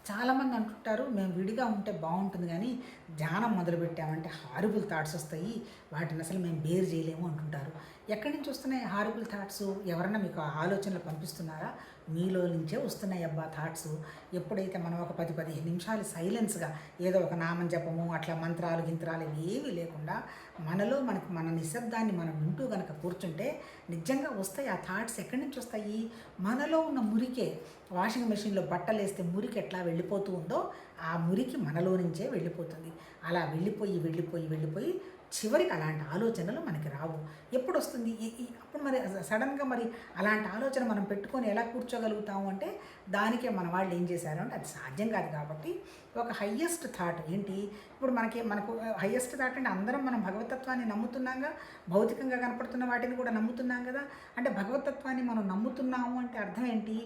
చాలామంది అంటుంటారు మేము విడిగా ఉంటే బాగుంటుంది కానీ ధ్యానం మొదలుపెట్టామంటే హారిబుల్ థాట్స్ వస్తాయి, వాటిని అసలు మేము బేర్ చేయలేము అంటుంటారు. ఎక్కడి నుంచి వస్తున్నాయి హారిబుల్ థాట్స్? ఎవరన్నా మీకు ఆ ఆలోచనలు పంపిస్తున్నారా? మీలో నుంచే వస్తున్నాయి అబ్బా థాట్స్. ఎప్పుడైతే మనం ఒక 10-15 నిమిషాలు సైలెన్స్గా ఏదో ఒక నామం జపము అట్లా మంత్రాలు గింత్రాలు ఏమీ లేకుండా మనలో మన నిశ్శబ్దాన్ని మనం వింటూ కనుక కూర్చుంటే నిజంగా వస్తాయి ఆ థాట్స్. ఎక్కడి నుంచి వస్తాయి? మనలో ఉన్న మురికే. వాషింగ్ మెషిన్లో బట్టలు వేస్తే మురికి ఎట్లా వెళ్ళిపోతూ ఉందో ఆ మురికి మనలో నుంచే వెళ్ళిపోతుంది. అలా వెళ్ళిపోయి వెళ్ళిపోయి వెళ్ళిపోయి చివరికి అలాంటి ఆలోచనలు మనకి రావు. ఎప్పుడు వస్తుంది అప్పుడు? మరి సడన్గా మరి అలాంటి ఆలోచన మనం పెట్టుకొని ఎలా కూర్చోగలుగుతాము అంటే దానికే మన వాళ్ళు ఏం చేశారు అంటే అది సాధ్యం కాదు. కాబట్టి ఒక హయ్యెస్ట్ థాట్ ఏంటి? ఇప్పుడు మనకు హయ్యెస్ట్ థాట్ అంటే అందరం మనం భగవతత్వాన్ని నమ్ముతున్నాగా, భౌతికంగా కనపడుతున్న వాటిని కూడా నమ్ముతున్నాం కదా. అంటే భగవతత్వాన్ని మనం నమ్ముతున్నాము అంటే అర్థం ఏంటి?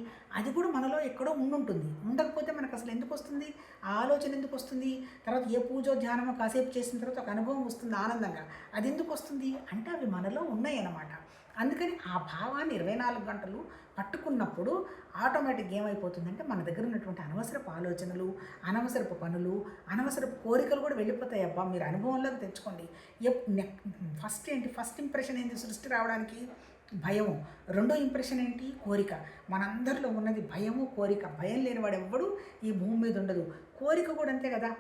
అది కూడా మనలో ఎక్కడో ఉండుంటుంది. ఉండకపోతే మనకు అసలు ఎందుకు వస్తుంది ఆ ఆలోచన? ఎందుకు వస్తుంది? తర్వాత ఏ పూజో ధ్యానమో కాసేపు చేసిన తర్వాత ఒక అనుభవం వస్తుంది ఆనందంగా. అది ఎందుకు వస్తుంది అంటే అవి మనలో ఉన్నాయి అన్నమాట. అందుకని ఆ భావాన్ని 24 గంటలు పట్టుకున్నప్పుడు ఆటోమేటిక్గా ఏమైపోతుందంటే మన దగ్గర ఉన్నటువంటి అనవసరపు ఆలోచనలు, అనవసరపు పనులు, అనవసరపు కోరికలు కూడా వెళ్ళిపోతాయి. అబ్బా మీరు అనుభవంలోకి తెచ్చుకోండి. ఫస్ట్ ఇంప్రెషన్ ఏంటి సృష్టి రావడానికి? భయము. రెండో ఇంప్రెషన్ ఏంటి? కోరిక. మనందరిలో ఉన్నది భయము, కోరిక. భయం లేనివాడు ఎవ్వడు ఈ భూమి మీద ఉండదు. కోరిక కూడా అంతే కదా.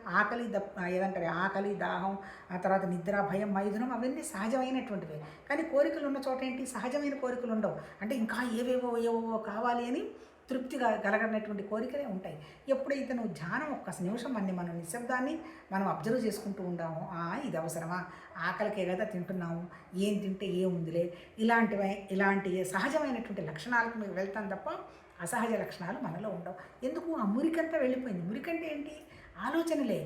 ఏదంటారు ఆకలి, దాహం, ఆ తర్వాత నిద్ర, భయం, మైథునం అవన్నీ సహజమైనటువంటివే. కానీ కోరికలు ఉన్న చోట ఏంటి? సహజమైన కోరికలు ఉండవు. అంటే ఇంకా ఏవేవో కావాలి అని తృప్తిగా కలగనటువంటి కోరికలే ఉంటాయి. ఎప్పుడైతే నువ్వు ధ్యానం ఒక్క నిమిషం మన నిశ్శబ్దాన్ని మనం అబ్జర్వ్ చేసుకుంటూ ఉండాము. ఇది అవసరమా? ఆకలికే కదా తింటున్నాము, ఏం తింటే ఏముందిలే, ఇలాంటి సహజమైనటువంటి లక్షణాలకు మీరు వెళ్తాం తప్ప అసహజ లక్షణాలు మనలో ఉండవు. ఎందుకు? ఆ మురికంతా వెళ్ళిపోయింది. మురికంటే ఏంటి? ఆలోచనలే.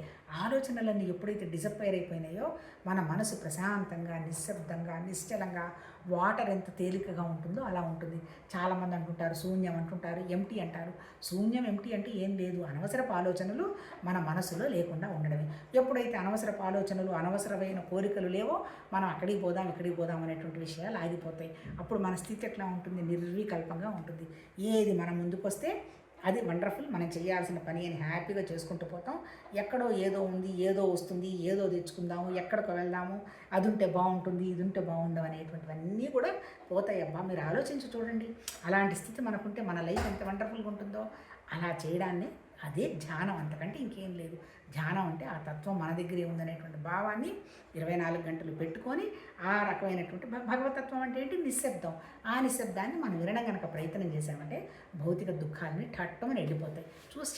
ఆలోచనలన్నీ ఎప్పుడైతే డిసప్పైర్ అయిపోయినాయో మన మనసు ప్రశాంతంగా, నిశ్శబ్దంగా, నిశ్చలంగా, వాటర్ ఎంత తేలికగా ఉంటుందో అలా ఉంటుంది. చాలామంది అంటుంటారు శూన్యం అంటుంటారు, ఎంటీ అంటారు. శూన్యం, ఎంటీ అంటే ఏం లేదు, అనవసరపు ఆలోచనలు మన మనసులో లేకుండా ఉండడమే. ఎప్పుడైతే అనవసరపు ఆలోచనలు, అనవసరమైన కోరికలు లేవో మనం అక్కడికి పోదాం అనేటువంటి విషయాలు ఆగిపోతాయి. అప్పుడు మన స్థితి ఎట్లా ఉంటుంది? నిర్వికల్పంగా ఉంటుంది. ఏది మన ముందుకు వస్తే అది వండర్ఫుల్, మనం చేయాల్సిన పని అని హ్యాపీగా చేసుకుంటూ పోతాం. ఎక్కడో ఏదో ఉంది, ఏదో వస్తుంది, ఏదో తెచ్చుకుందాము, ఎక్కడికి వెళ్దాము, అది ఉంటే బాగుంటుంది, ఇది ఉంటే బాగుండవు అనేటువంటివన్నీ కూడా పోతాయి. అబ్బా మీరు ఆలోచించి చూడండి. అలాంటి స్థితి మనకుంటే మన లైఫ్ ఎంత వండర్ఫుల్గా ఉంటుందో. అలా చేయడాన్ని అదే ధ్యానం, అంతకంటే ఇంకేం లేదు. ధ్యానం అంటే ఆ తత్వం మన దగ్గరే ఉందనేటువంటి భావాన్ని 24 గంటలు పెట్టుకొని ఆ రకమైనటువంటి భగవతత్వం అంటే ఏంటి? నిశ్శబ్దం. ఆ నిశ్శబ్దాన్ని మనం వినడం కనుక ప్రయత్నం చేశామంటే భౌతిక దుఃఖాలని ఠట్టమని వెళ్ళిపోతాయి. చూసి